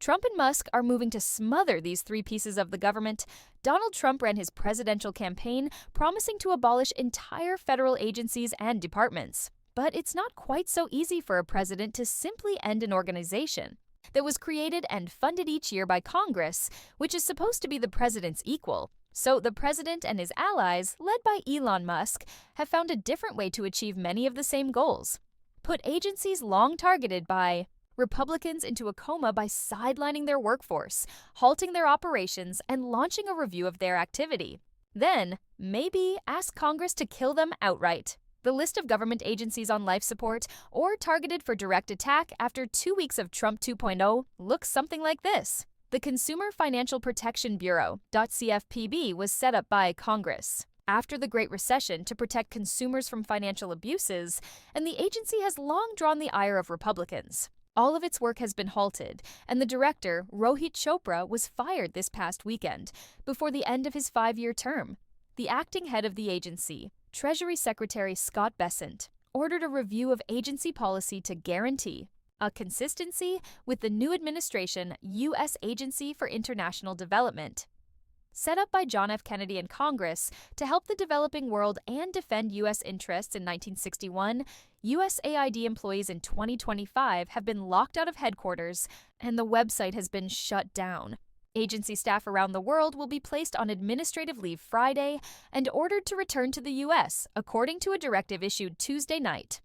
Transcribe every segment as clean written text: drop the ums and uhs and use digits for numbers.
Trump and Musk are moving to smother these three pieces of the government. Donald Trump ran his presidential campaign promising to abolish entire federal agencies and departments. But it's not quite so easy for a president to simply end an organization that was created and funded each year by Congress, which is supposed to be the president's equal. So the president and his allies, led by Elon Musk, have found a different way to achieve many of the same goals. Put agencies long targeted by Republicans into a coma by sidelining their workforce, halting their operations, and launching a review of their activity. Then, maybe ask Congress to kill them outright. The list of government agencies on life support or targeted for direct attack after 2 weeks of Trump 2.0 looks something like this. The Consumer Financial Protection Bureau, CFPB, was set up by Congress after the Great Recession to protect consumers from financial abuses, and the agency has long drawn the ire of Republicans. All of its work has been halted, and the director, Rohit Chopra, was fired this past weekend, before the end of his 5-year term. The acting head of the agency, Treasury Secretary Scott Bessent, ordered a review of agency policy to guarantee a consistency with the new administration U.S. Agency for International Development. Set up by John F. Kennedy and Congress to help the developing world and defend U.S. interests in 1961, USAID employees in 2025 have been locked out of headquarters, and the website has been shut down. Agency staff around the world will be placed on administrative leave Friday and ordered to return to the U.S., according to a directive issued Tuesday night.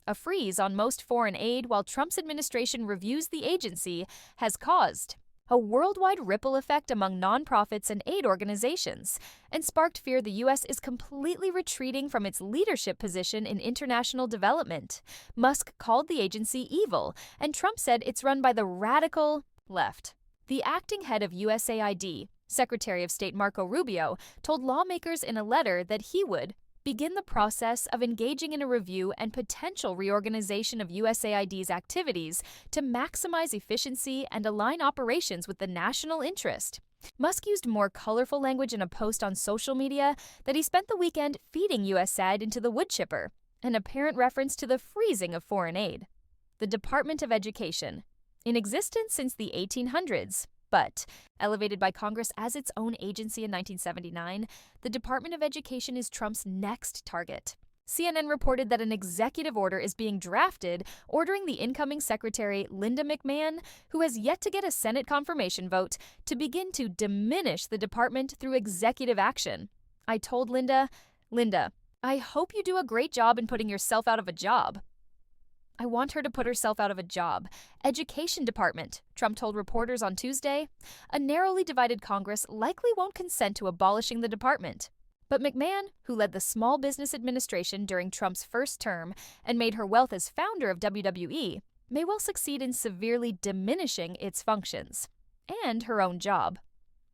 A freeze on most foreign aid while Trump's administration reviews the agency has caused a worldwide ripple effect among nonprofits and aid organizations, and sparked fear the U.S. is completely retreating from its leadership position in international development. Musk called the agency evil, and Trump said it's run by the radical left. The acting head of USAID, Secretary of State Marco Rubio, told lawmakers in a letter that he would begin the process of engaging in a review and potential reorganization of USAID's activities to maximize efficiency and align operations with the national interest. Musk used more colorful language in a post on social media that he spent the weekend feeding USAID into the wood chipper, an apparent reference to the freezing of foreign aid. The Department of Education, in existence since the 1800s, but elevated by Congress as its own agency in 1979, the Department of Education is Trump's next target. CNN reported that an executive order is being drafted ordering the incoming secretary, Linda McMahon, who has yet to get a Senate confirmation vote, to begin to diminish the department through executive action. I told Linda, I hope you do a great job in putting yourself out of a job. I want her to put herself out of a job. Education Department, Trump told reporters on Tuesday. A narrowly divided Congress likely won't consent to abolishing the department. But McMahon, who led the Small Business Administration during Trump's first term and made her wealth as founder of WWE, may well succeed in severely diminishing its functions. And her own job.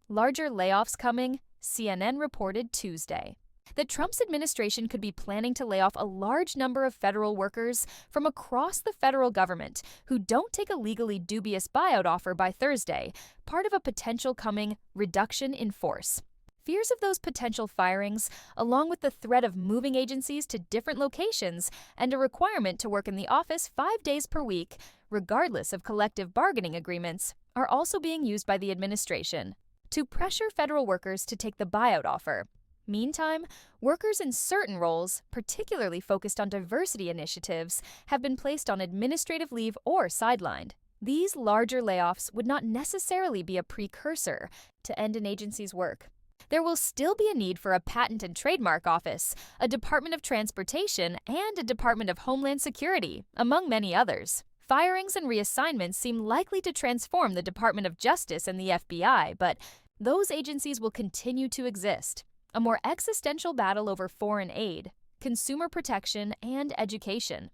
Larger layoffs coming, CNN reported Tuesday. That Trump's administration could be planning to lay off a large number of federal workers from across the federal government who don't take a legally dubious buyout offer by Thursday, part of a potential coming reduction in force. Fears of those potential firings, along with the threat of moving agencies to different locations and a requirement to work in the office 5 days per week, regardless of collective bargaining agreements, are also being used by the administration to pressure federal workers to take the buyout offer. Meantime, workers in certain roles, particularly focused on diversity initiatives, have been placed on administrative leave or sidelined. These larger layoffs would not necessarily be a precursor to end an agency's work. There will still be a need for a patent and trademark office, a Department of Transportation, and a Department of Homeland Security, among many others. Firings and reassignments seem likely to transform the Department of Justice and the FBI, but those agencies will continue to exist. A more existential battle over foreign aid, consumer protection, and education.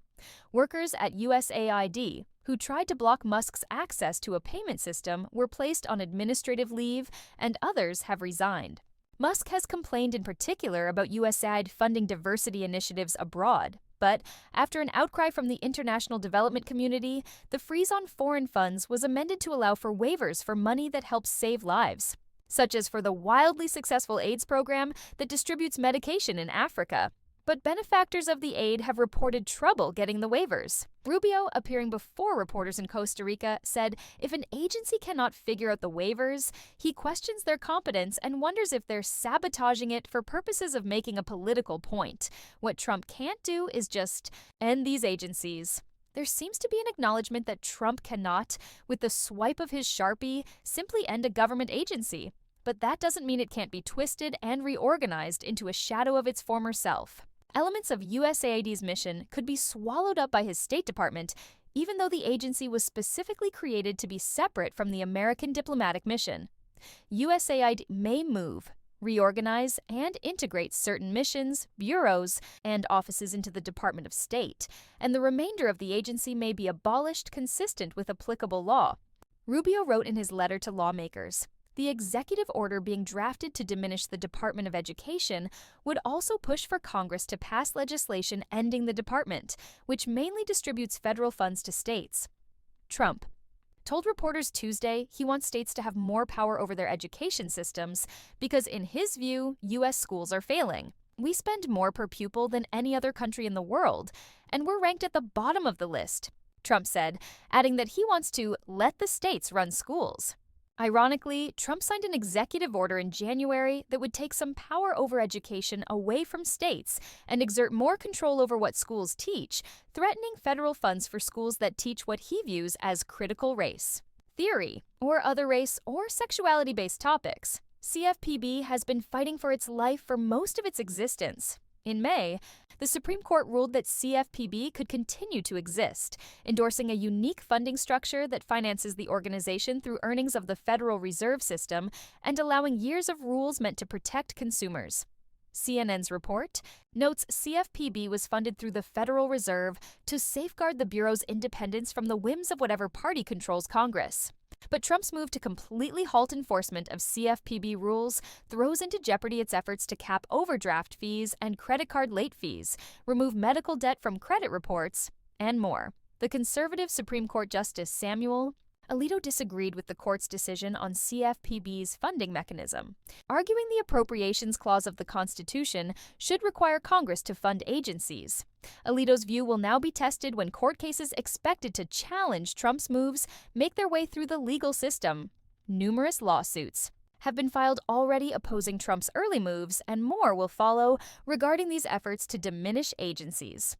Workers at USAID, who tried to block Musk's access to a payment system, were placed on administrative leave, and others have resigned. Musk has complained in particular about USAID funding diversity initiatives abroad, but after an outcry from the international development community, the freeze on foreign funds was amended to allow for waivers for money that helps save lives, such as for the wildly successful AIDS program that distributes medication in Africa. but benefactors of the aid have reported trouble getting the waivers. Rubio, appearing before reporters in Costa Rica, said if an agency cannot figure out the waivers, he questions their competence and wonders if they're sabotaging it for purposes of making a political point. What Trump can't do is just end these agencies. There seems to be an acknowledgement that Trump cannot, with the swipe of his Sharpie, simply end a government agency. But that doesn't mean it can't be twisted and reorganized into a shadow of its former self. Elements of USAID's mission could be swallowed up by his State Department, even though the agency was specifically created to be separate from the American diplomatic mission. USAID may move, reorganize, and integrate certain missions, bureaus, and offices into the Department of State, and the remainder of the agency may be abolished consistent with applicable law. Rubio wrote in his letter to lawmakers, the executive order being drafted to diminish the Department of Education would also push for Congress to pass legislation ending the department, which mainly distributes federal funds to states. Trump told reporters Tuesday he wants states to have more power over their education systems because, in his view, U.S. schools are failing. We spend more per pupil than any other country in the world, and we're ranked at the bottom of the list, Trump said, adding that he wants to let the states run schools. Ironically, Trump signed an executive order in January that would take some power over education away from states and exert more control over what schools teach, threatening federal funds for schools that teach what he views as critical race theory, or other race or sexuality-based topics. CFPB has been fighting for its life for most of its existence. In May, the Supreme Court ruled that CFPB could continue to exist, endorsing a unique funding structure that finances the organization through earnings of the Federal Reserve System and allowing years of rules meant to protect consumers. CNN's report notes CFPB was funded through the Federal Reserve to safeguard the Bureau's independence from the whims of whatever party controls Congress. But Trump's move to completely halt enforcement of CFPB rules throws into jeopardy its efforts to cap overdraft fees and credit card late fees, remove medical debt from credit reports, and more. The conservative Supreme Court Justice Samuel Alito disagreed with the court's decision on CFPB's funding mechanism, arguing the Appropriations Clause of the Constitution should require Congress to fund agencies. Alito's view will now be tested when court cases expected to challenge Trump's moves make their way through the legal system. Numerous lawsuits have been filed already opposing Trump's early moves, and more will follow regarding these efforts to diminish agencies.